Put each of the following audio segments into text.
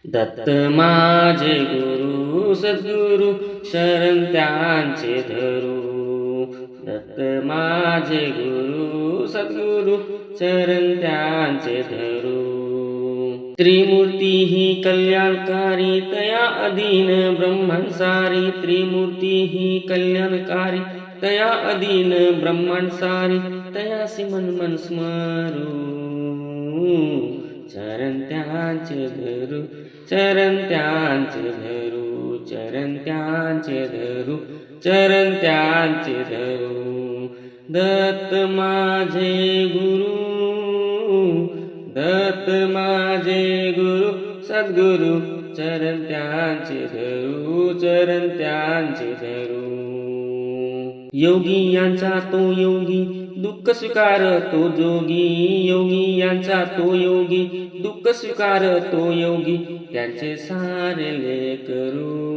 दत्त माझे गुरु सद्गुरु शरण त्यांचे धरू. दत्त माझे गुरु सद्गुरु शरण त्यांचे धरू. त्रिमूर्ती ही कल्याणकारी तया अधीन ब्रह्मांसारी. त्रिमूर्ती ही कल्याणकारी तया अधीन ब्रह्मांसारी. तयासी मन मन स्मरू चरण त्यांचे धरू. चरण त्यांचे धरू. चरण त्यांचे धरू. चरण त्यांचे धरू. दत्त माझे गुरु. दत्त माझे गुरु सद्गुरु चरण त्यांचे धरू. चरण त्यांचे धरू. योगी यांचा तो योगी दुःख स्वीकारतो जोगी. योगी यांचा तो योगी दुःख स्वीकारतो योगी. त्यांचे सारे लेकरू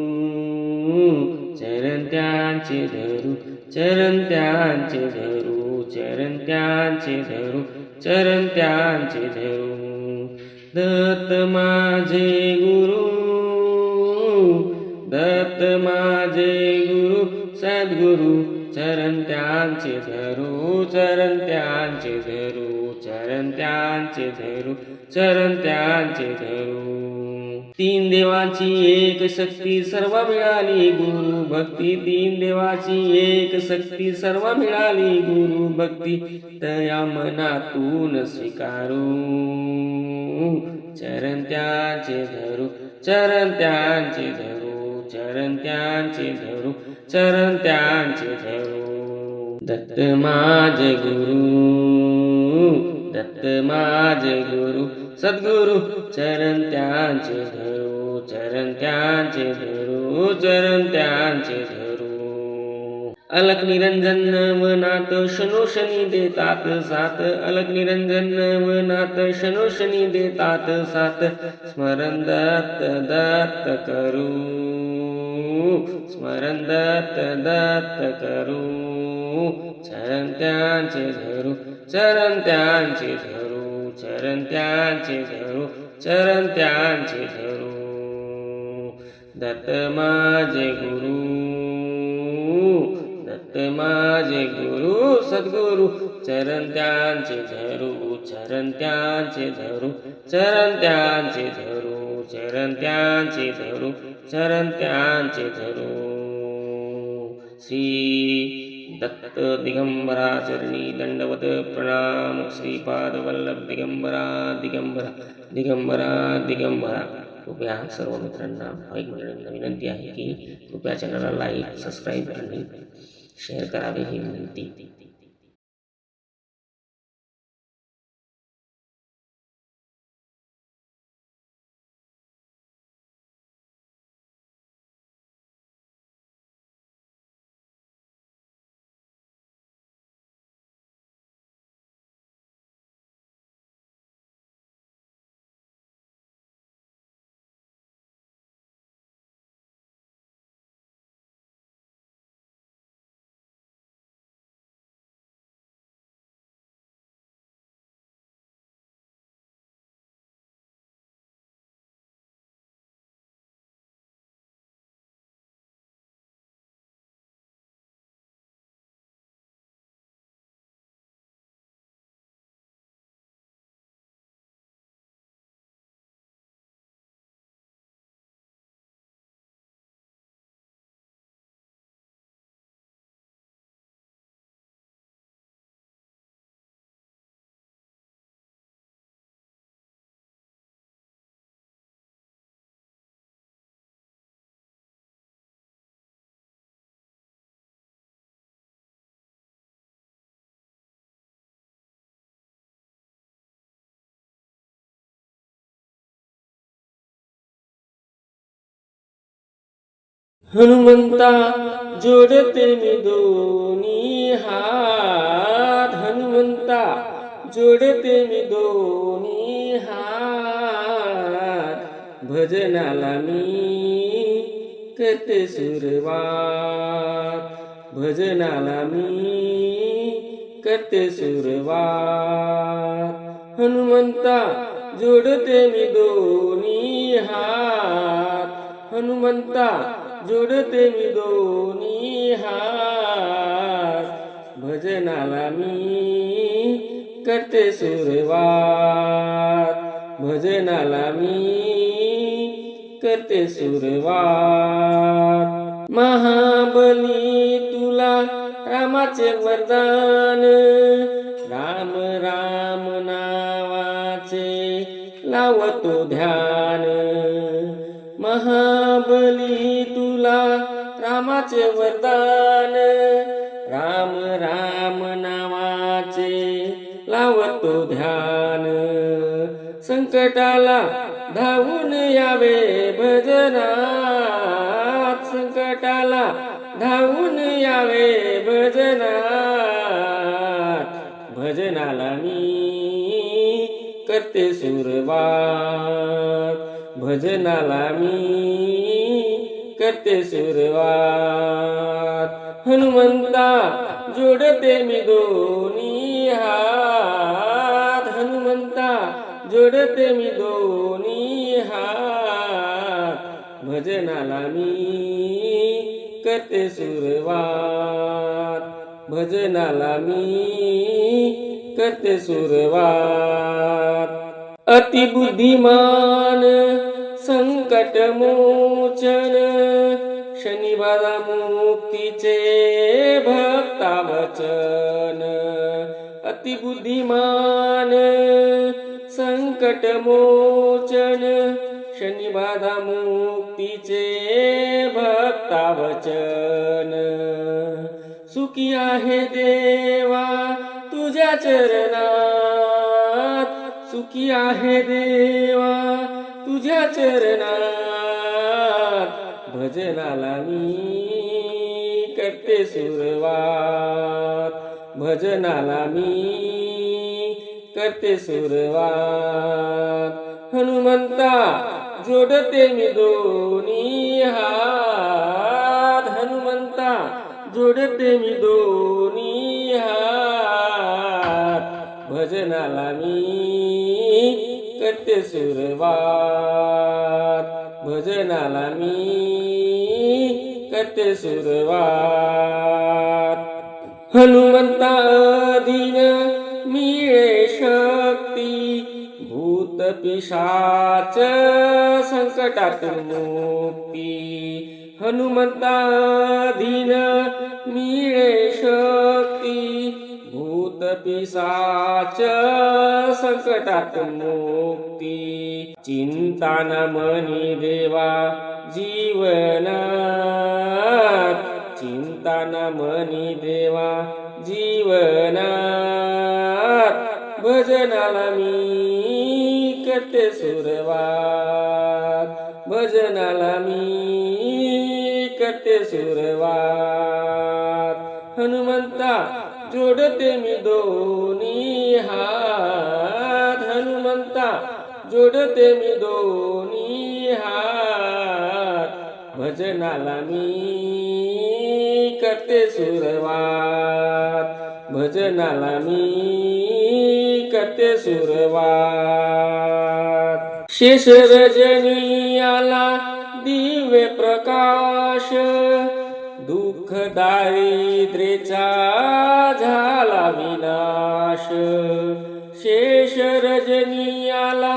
चरण त्यांचे धरू. चरण त्यांचे धरू. चरण त्यांचे धरू. चरण त्यांचे धरू. दत्त माझे गुरु. दत्त माझे गुरु सद्गुरु चरण त्यांचे धरू. चरण त्यांचे धरू. चरण त्यांचे धरू. चरण त्यांचे धरू. तीन देवाची एक शक्ती सर्व मिळाली गुरु भक्ती. तीन देवाची एक शक्ती सर्व मिळाली गुरु भक्ती. तया मनातून स्वीकारू चरण त्यांचे धरू. चरण त्यांचे धरू. चरण त्यांचे धरू. चरण त्यांचे धरू. दत्त माझे गुरु. दत्त माझे गुरु सद्गुरु चरण त्यांचे धरू. चरण त्यांचे धरू. चरण त्यांचे धरू. अलक निरंजन नवनाथ शनोशनी देतात साथ. अलक निरंजन नवनाथ शनोशनी देतात साथ. स्मरण दत्त दत्त करू. स्मरण दत्त दत्त करू. चरण त्यांचे धरू. चरण त्यांचे धरू. चरण त्यांचे धरू. चरण त्यांचे धरू. दत्त माझे गुरु. दत्त माझे गुरु सद्गुरु चरण त्यांचे धरू. चरण त्यांचे धरू. चरण त्यांचे धरू. चरण त्यांचे धरू. चरण त्यांचे धरू. श्री दत्त दिगंबरा चरणी दंडवत प्रणाम. श्रीपाद वल्लभ दिगंबरा दिगंबरा दिगंबरा दिगंबरा. कृपया सर्व मित्रांना भाविक मंडळींना विनंती आहे की कृपया चॅनलला लाईक सबस्क्राईब आणि शेअर करावे ही विनंती. हनुमंता जोडते मी दोन्ही हात. हनुमंता जोडते मी दोन्ही हात. भजनाला मी करते सुरुवात. भजनाला मी करते सुरुवात. हनुमंता जोडते मी दोन्ही हात. हनुमंता जोडते मी दोन्ही हात, भजनाला मी करते सुरुवात, भजनाला मी करते सुरुवात. महाबली तुला रामाचे वरदान, राम राम नावाचे लावतो ध्यान. महाबली तुला रामाचे वरदान, राम राम नावाचे लावतो ध्यान. संकटाला धावून यावे भजनात, संकटाला धावून यावे भजनात, भजनाला मी करते सुरुवात, भजनाला मी करते सुरुवात. हनुमंता जोडते मी दोन्ही हात, हनुमंता जोडते मी दोन्ही हात, भजनाला मी करते सुरुवात, भजनाला मी करते सुरुवात. अतिबुद्धिमान संकट मोचन, शनिवारा मुक्तीचे भक्ता वचन. अतिबुद्धिमान संकट मोचन, शनिवारा मुक्तीचे भक्ता वचन. सुखी आहे देवा तुझ्या चरणात, सुखी आहे देवा तुझ्या चरणात, भजनाला मी करते सुरुवात, भजनाला मी करते सुरुवात. हनुमंता जोडते मी दोन्ही हात, हनुमंता जोडते मी दोन्ही हात, भजनाला मी करते सुरुवात, भजनाला मी करते सुरुवात. हनुमंता अधीन मिळे शक्ती, भूत पिशाच संकटातून मुक्ती. हनुमंता अधीन मिळे शक्ती, भूत पिशाच संकटातून मुक्ती. चिंता न मनी देवा जीवनात, चिंता न मनी देवा जीवनात, भजनाला मी करते सुरुवात, भजनाला मी करते सुरुवात. हनुमंता जोडते मी दोन्ही हात, हनुमंता जोडते मी दोन्ही हात, भजनाला मी करते सुरुवात, भजनाला मी करते सुरुवात. शेष रजनी आला दिव्य प्रकाश, दुःख दारिद्र्याचा झाला विनाश. शेष रजनी आला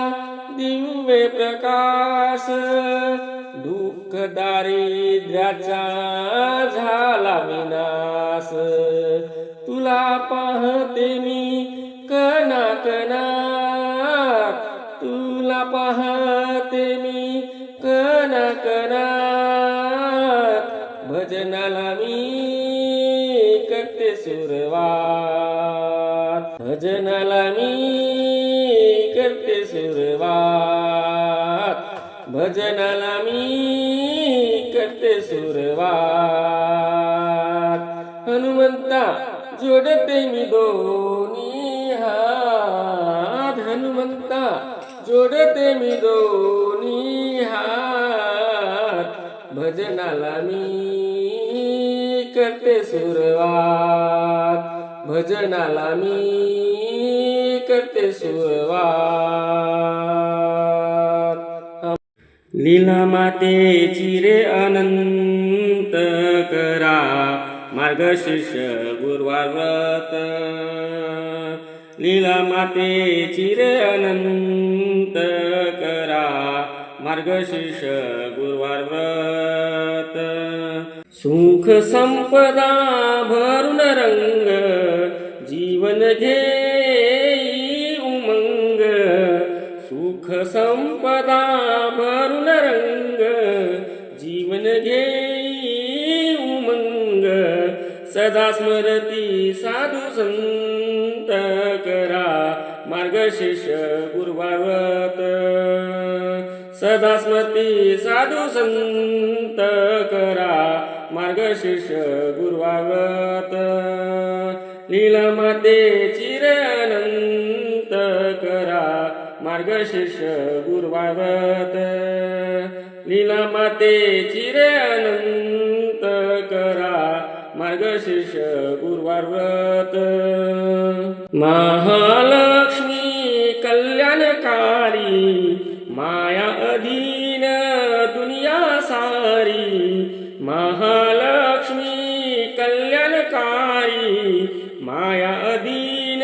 दिव्य प्रकाश, दुःख दारिद्र्याचा झाला विनाश. तुला पाहते मी कणा कणात, तुला पाहते मी कणा कणात, भजनाला मी करते सुरुवात, भजनाला मी करते सुरुवात, भजनाला मी करते सुरुवात. हनुमंता जोडते मी दोन्ही हात, हनुमंता जोडते मी दोन्ही हात, भजनाला मी करते सुरुवात, भजनाला मी करते सुरुवात. लीला मातेची रे अनंत करा मार्गशीर्ष गुरुवार व्रत लीला मातेची रे अनंत करा मार्गशीर्ष गुरुवार व्रत सुख संपदा भरून रंग जीवन घेई उमंग सुख संपदा भरून रंग जीवन घेई उमंग सदा स्मरती साधू संत करा मार्गशीर्ष गुरुवार व्रत सदा स्मरती साधू संत करा मार्गशीर्ष गुरुवार व्रत लीला मातेची रे अनंत करा मार्गशीर्ष गुरुवार व्रत लीला मातेची रे अनंत करा मार्गशीर्ष गुरुवार व्रत महालक्ष्मी कल्याणकारी माया अधीन दुनिया सारी महालक्ष्मी कल्याणकारी माया अधीन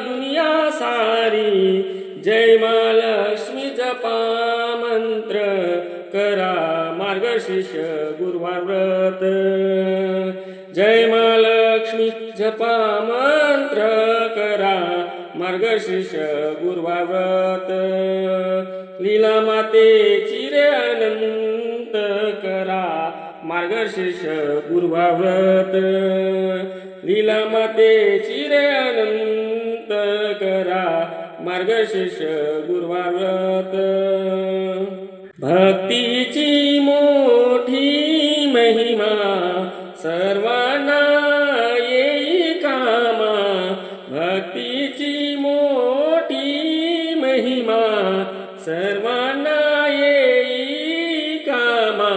दुनिया सारी जय महालक्ष्मी जपा मंत्र करा मार्गशीर्ष गुरुवार व्रत जय महालक्ष्मी जपा मंत्र करा मार्गशीर्ष गुरुवार व्रत लीला मातेची रे अनंत करा मार्गशीर्ष गुरुवार व्रत लीला मातेची रे अनंत करा मार्गशीर्ष गुरुवार व्रत भक्तीची मोठी महिमा सर्वांना येई कामा भक्तीची मोठी महिमा सर्वांना येई कामा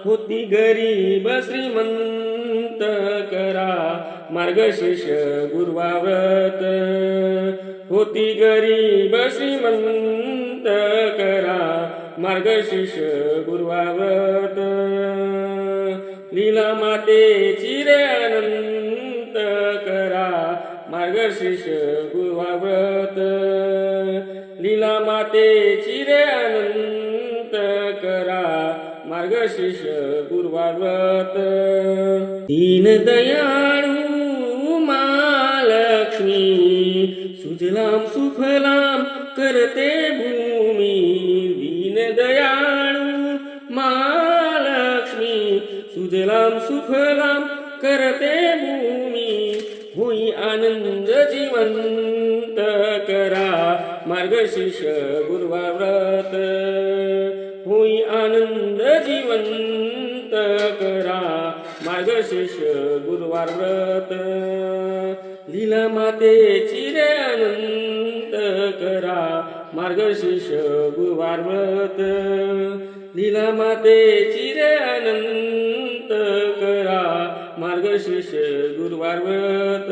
होती गरीब श्रीमंत करा मार्गशीर्ष गुरुवार व्रत होती गरीब श्रीमंत करा मार्गशीर्ष गुरुवार व्रत लीला मातेची रे अनंत करा मार्गशीर्ष गुरुवार व्रत लीला मातेची रे अनंत करा मार्गशीर्ष गुरुवार व्रत दीन दयाळू महालक्ष्मी सुजलाम सुफलाम करते भूमी दीन दयाळू महालक्ष्मी सुजलाम सुफलाम करते भूमी होई आनंद जीवंत करा मार्गशीर्ष गुरुवार व्रत होई आनंद जीवंत करा मार्गशीर्ष गुरुवार व्रत लीला मातेची रे अनंत करा मार्गशीर्ष गुरुवार व्रत लीला मातेची रे अनंत करा मार्गशीर्ष गुरुवार व्रत